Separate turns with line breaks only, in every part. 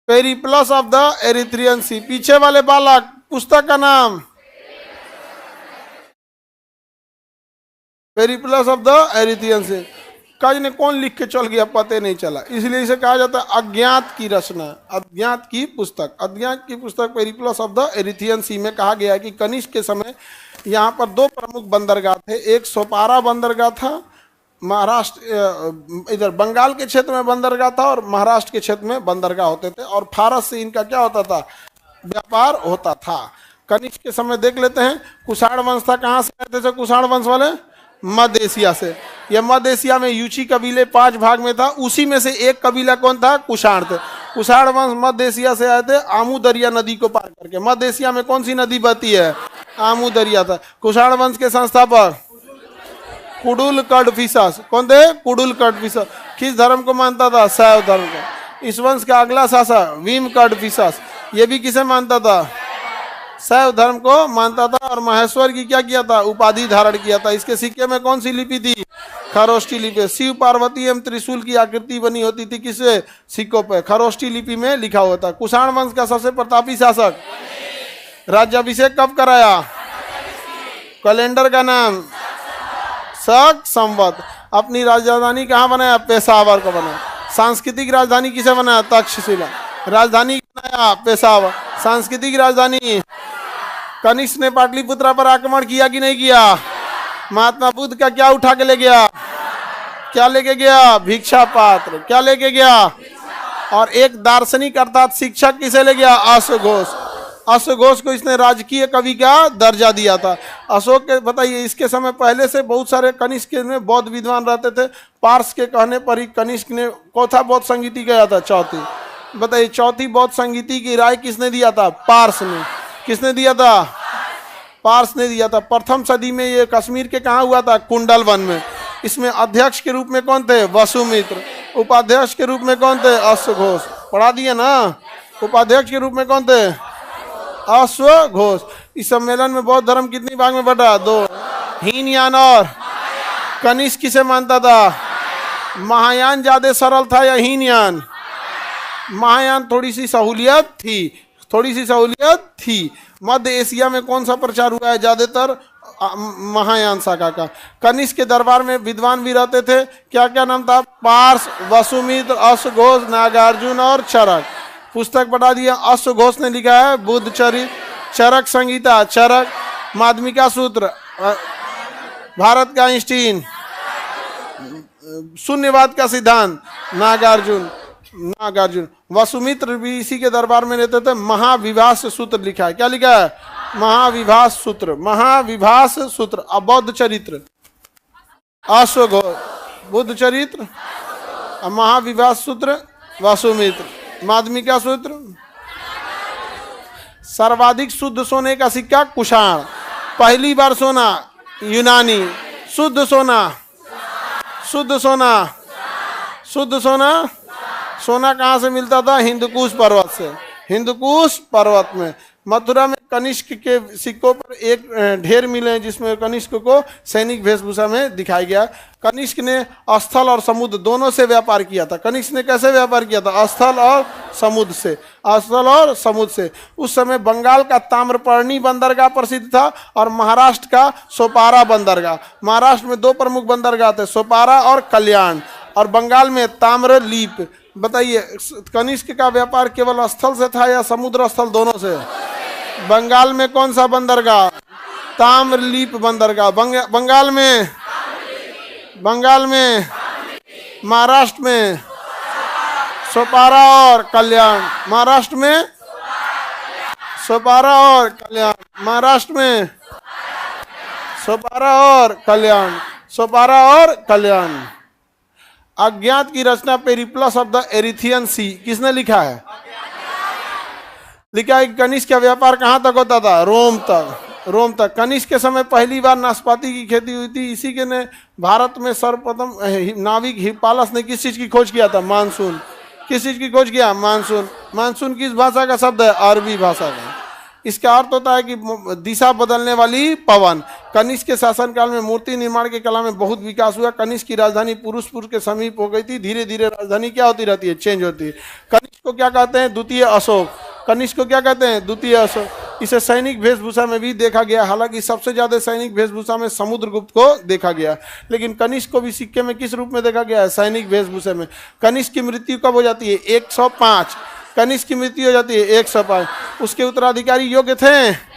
Periplus of the Erythraean सी। पीछे वाले बालक, पुस्तक का नाम पेरिप्लस ऑफ द एरिथ्रियन सी। काज ने कौन लिख के चल गया पता नहीं चला, इसलिए इसे कहा जाता है अज्ञात की रचना, अज्ञात की पुस्तक। अज्ञात की पुस्तक पेरिप्लस ऑफ द एरिथ्रियन सी में कहा गया है कि कनिष्क के समय यहाँ पर दो प्रमुख बंदरगाह थे। एक सोपारा बंदरगाह था, महाराष्ट्र इधर बंगाल के क्षेत्र में बंदरगाह था, और महाराष्ट्र के क्षेत्र में बंदरगाह होते थे, और फारस से इनका क्या होता था, व्यापार होता था। कनिष्क के समय देख लेते हैं, कुषाण वंश था। कहाँ से आए थे कुषाण वंश वाले? मध्य एशिया से। यह मध्य एशिया में यूची कबीले 5 भाग में था, उसी में से एक कबीला कौन था? कुषाण थे। कुषाण वंश मध्य एशिया से आए थे आमू दरिया नदी को पार करके। मध्य एशिया में कौन सी नदी बहती है? आमू दरिया था। कुषाण वंश के संस्थापक कुडुल कडफिसस। कौन थे? कुडुल कडफिसस। किस धर्म को मानता था? शैव धर्म को। इस वंश का अगला शासक भीम कडफिसस, ये भी किसे मानता था? शैव धर्म को मानता था, और महेश्वर की क्या किया था? उपाधि धारण किया था। इसके सिक्के में कौन सी लिपि थी? खरोष्टी लिपि। शिव पार्वती एवं त्रिशूल की आकृति बनी होती थी किससे? सिक्कों पे। खरोष्टी लिपि में लिखा हुआ था। कुषाण वंश का सबसे प्रतापी शासक, राज्याभिषेक कब कराया? कैलेंडर का नाम शक संवत। अपनी राजधानी कहाँ बनाया? पेशावर को बनाया। सांस्कृतिक राजधानी किसे बनाया? तक्षशिला। राजधानी बनाया पेशावर। सांस्कृतिक राजधानी कनिष्क ने पाटलिपुत्रा पर आक्रमण किया कि नहीं किया? महात्मा बुद्ध का क्या उठा के ले गया? क्या लेके गया? भिक्षा पात्र। क्या लेके गया? और एक दार्शनिक अर्थात शिक्षक किसे ले गया? अश्वघोष। अश्वघोष को इसने राजकीय कवि का दर्जा दिया था। अशोक के बताइए, इसके समय पहले से बहुत सारे कनिष्क में बौद्ध विद्वान रहते थे। पार्स के कहने पर ही कनिष्क ने चौथा बौद्ध संगीति गया था। चौथी बताइए, चौथी बौद्ध संगीति की राय किसने दिया था? पार्स ने। किसने दिया था? पार्स ने दिया था। प्रथम सदी में ये कश्मीर के कहाँ हुआ था? कुंडल वन में। इसमें अध्यक्ष के रूप में कौन थे? वसुमित्र। उपाध्यक्ष के रूप में कौन थे? अश्वघोष। पढ़ा दिए ना। उपाध्यक्ष के रूप में कौन थे? अश्वघोष। इस सम्मेलन में बौद्ध धर्म कितनी भाग में बटा? 2। हीनयान और कनिष्क किसे मानता था? महायान ज्यादा सरल था या हीनयान? महायान थोड़ी सी सहूलियत थी, थोड़ी सी सहूलियत थी। मध्य एशिया में कौन सा प्रचार हुआ है ज्यादातर? महायान शाखा का। कनिष्क के दरबार में विद्वान भी रहते थे। क्या क्या नाम था? पार्स, वसुमित्र, अश्वघोष, नागार्जुन और चरक। पुस्तक बता दिया। अश्वघोष ने लिखा है बुद्ध चरित, चरक संहिता, चरक, माध्यमिका सूत्र, भारत का आइंस्टीन, शून्यवाद का सिद्धांत, नागार्जुन। वसुमित्र भी इसी के दरबार में रहते थे। महाविभास सूत्र लिखा है। क्या लिखा है? महाविभास सूत्र। महाविभास सूत्र। बौद्ध चरित्र अश्वघोष, बुद्ध चरित्र, महाविभास सूत्र वसुमित्र, माध्यमिका सूत्र। सर्वाधिक शुद्ध सोने का सिक्का कुषाण। पहली बार सोना यूनानी। शुद्ध सोना, शुद्ध सोना, शुद्ध सोना। सोना कहाँ से मिलता था? हिंदुकुश पर्वत से। हिंदुकुश पर्वत में। मथुरा में कनिष्क के सिक्कों पर एक ढेर मिले हैं जिसमें कनिष्क को सैनिक वेशभूषा में दिखाया गया। कनिष्क ने स्थल और समुद्र दोनों से व्यापार किया था। कनिष्क ने कैसे व्यापार किया था? स्थल और समुद्र से। स्थल और समुद्र से। उस समय बंगाल का ताम्रपर्णी बंदरगाह प्रसिद्ध था, और महाराष्ट्र का सोपारा बंदरगाह। महाराष्ट्र में 2 प्रमुख बंदरगाह थे, सोपारा और कल्याण, और बंगाल में ताम्रलीप। बताइए, कनिष्क का व्यापार केवल स्थल से था या समुद्र स्थल दोनों से? बंगाल में कौन सा बंदरगाह? ताम्रलीप बंदरगाह। बंगाल में, बंगाल में, महाराष्ट्र में सोपारा और कल्याण। महाराष्ट्र में सोपारा और कल्याण। महाराष्ट्र में सोपारा और कल्याण। सोपारा और कल्याण। अज्ञात की रचना पेरिप्लस ऑफ द एरिथ्रियन सी किसने लिखा है? लिखा है कनिष्क का व्यापार कहाँ तक होता था? रोम तक। रोम तक। कनिष्क के समय पहली बार नाशपाती की खेती हुई थी। इसी के ने भारत में सर्वप्रथम नाविक हिप्पालस ने किस चीज की खोज किया था? मानसून। किस चीज की खोज किया? मानसून। मानसून किस भाषा का शब्द है? अरबी भाषा का। इसका अर्थ होता है कि दिशा बदलने वाली पवन। कनिष्क के शासनकाल में मूर्ति निर्माण के कला में बहुत विकास हुआ। कनिष्क की राजधानी पुरुषपुर के समीप हो गई थी। धीरे धीरे राजधानी क्या होती रहती है, चेंज होती है। कनिष्क को क्या कहते हैं, द्वितीय अशोक। कनिष्क को क्या कहते हैं, द्वितीय अशोक। इसे सैनिक वेशभूषा में भी देखा गया, हालांकि सबसे ज्यादा सैनिक वेशभूषा में समुद्रगुप्त को देखा गया, लेकिन कनिष्क को भी सिक्के में किस रूप में देखा गया है, सैनिक वेशभूषा में। कनिष्क की मृत्यु कब हो जाती है, 105। कनिष्क की मृत्यु हो जाती है 105। उसके उत्तराधिकारी योग्य थे,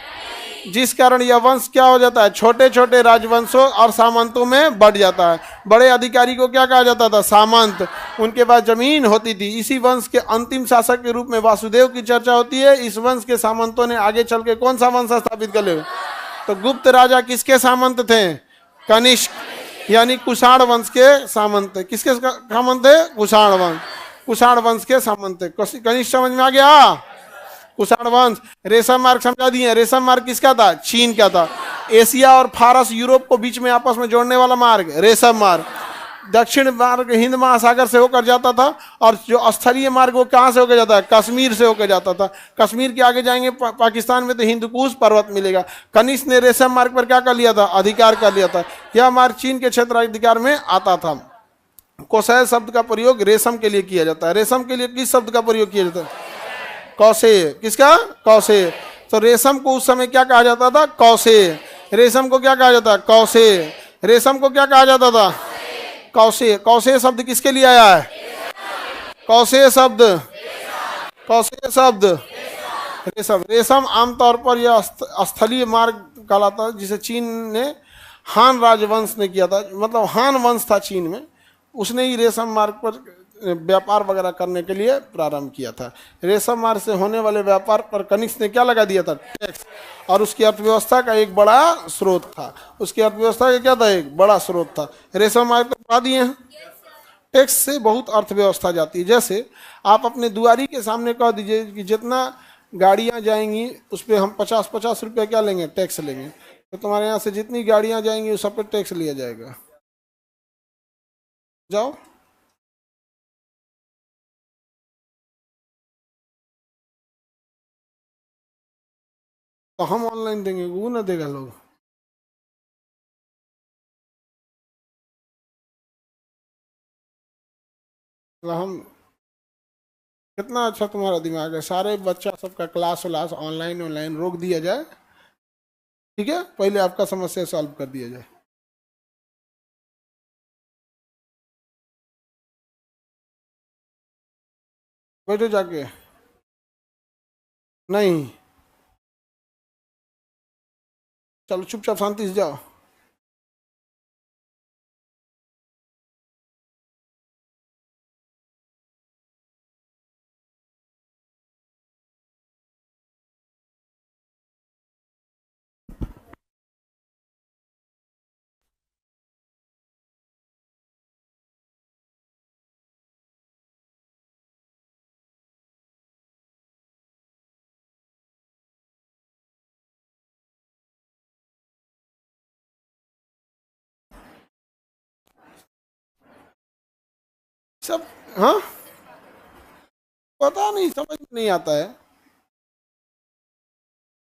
जिस कारण यह वंश क्या हो जाता है, छोटे छोटे राजवंशों और सामंतों में बढ़ जाता है। बड़े अधिकारी को क्या कहा जाता था, सामंत। उनके पास जमीन होती थी। इसी वंश के अंतिम शासक के रूप में वासुदेव की चर्चा होती है। इस वंश के सामंतों ने आगे चल के कौन सा वंश स्थापित कर ले, तो गुप्त राजा किसके सामंत थे, कनिष्क, यानी कुषाण वंश के सामंत थे। किसके सामंत थे, कुषाण वंश। कुषाण वंश के सामंत थे। कनिष्क समझ में आ गया, कुषाण वंश। रेशम मार्ग समझा दिए। रेशम मार्ग किसका था, चीन का था। एशिया और फारस यूरोप को बीच में आपस में जोड़ने वाला मार्ग रेशम मार्ग। दक्षिण मार्ग हिंद महासागर से होकर जाता था, और जो स्थलीय मार्ग वो कहाँ से होकर जाता है, कश्मीर से होकर जाता था। कश्मीर के आगे जाएंगे पाकिस्तान में तो हिंदुकुश पर्वत मिलेगा। कनिष्क ने रेशम मार्ग पर क्या कर लिया था, अधिकार कर लिया था। यह मार्ग चीन के क्षेत्राधिकार में आता था। कौशेय शब्द का प्रयोग रेशम के लिए किया जाता है। रेशम के लिए किस शब्द का प्रयोग किया जाता है, कौशेय। किसका, कौशेय। तो रेशम को उस समय क्या कहा जाता था, कौशेय। रेशम को क्या कहा जाता है, कौशेय। रेशम को क्या कहा जाता था, कौशेय। कौशेय शब्द किसके लिए आया है, कौशेय शब्द, कौशेय शब्द रेशम। रेशम आमतौर पर यह स्थलीय मार्ग कहलाता है, जिसे चीन ने हान राजवंश ने किया था, मतलब हान वंश था चीन में, उसने ही रेशम मार्ग पर व्यापार वगैरह करने के लिए प्रारंभ किया था। रेशम मार्ग से होने वाले व्यापार पर कनिष्क ने क्या लगा दिया था, टैक्स, और उसकी अर्थव्यवस्था का एक बड़ा स्रोत था। उसकी अर्थव्यवस्था का क्या था, एक बड़ा स्रोत था। रेशम मार्ग तो पढ़ा दिए हैं। टैक्स से बहुत अर्थव्यवस्था जाती है। जैसे आप अपने दुआरी के सामने कह दीजिए कि जितना गाड़ियां जाएंगी उस पर हम 50-50 रुपये क्या लेंगे, टैक्स लेंगे, तो तुम्हारे यहाँ से जितनी गाड़ियां जाएंगी उस सब पर टैक्स लिया जाएगा। जाओ, तो हम ऑनलाइन देंगे, वो ना देगा लोग। तो हम, कितना अच्छा तुम्हारा दिमाग है। सारे बच्चा सबका क्लास व्लास ऑनलाइन रोक दिया जाए, ठीक है, पहले आपका समस्या सॉल्व कर दिया जाए। बैठो जाके, नहीं, चलो चुपचाप शांति से जाओ। सब, हाँ, पता नहीं, समझ में नहीं आता है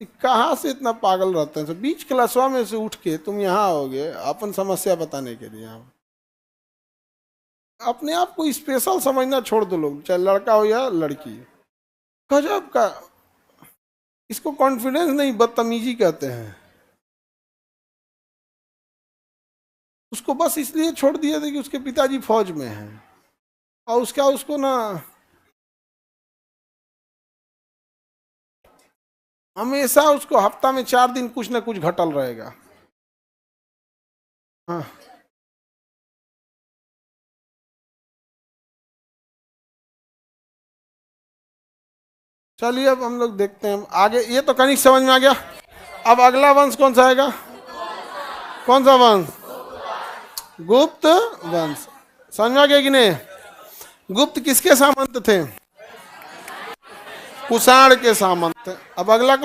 कि कहाँ से इतना पागल रहते हैं। तो बीच क्लासवा में से उठ के तुम यहाँ आओगे अपन समस्या बताने के लिए। यहाँ अपने आप को स्पेशल समझना छोड़ दो लोग, चाहे लड़का हो या लड़की। गजब का, इसको कॉन्फिडेंस नहीं, बदतमीजी कहते हैं। उसको बस इसलिए छोड़ दिए थे कि उसके पिताजी फौज में हैं, और उसका उसको ना हमेशा उसको हफ्ता में 4 दिन कुछ ना कुछ घटल रहेगा। हाँ, चलिए अब हम लोग देखते हैं आगे। ये तो कनिष्क समझ में आ गया। अब अगला वंश कौन सा आएगा, कौन सा वंश, गुप्त वंश। समझ में आ गया कि नहीं। गुप्त किसके सामंत थे, कुषाण के सामंत। अब अगला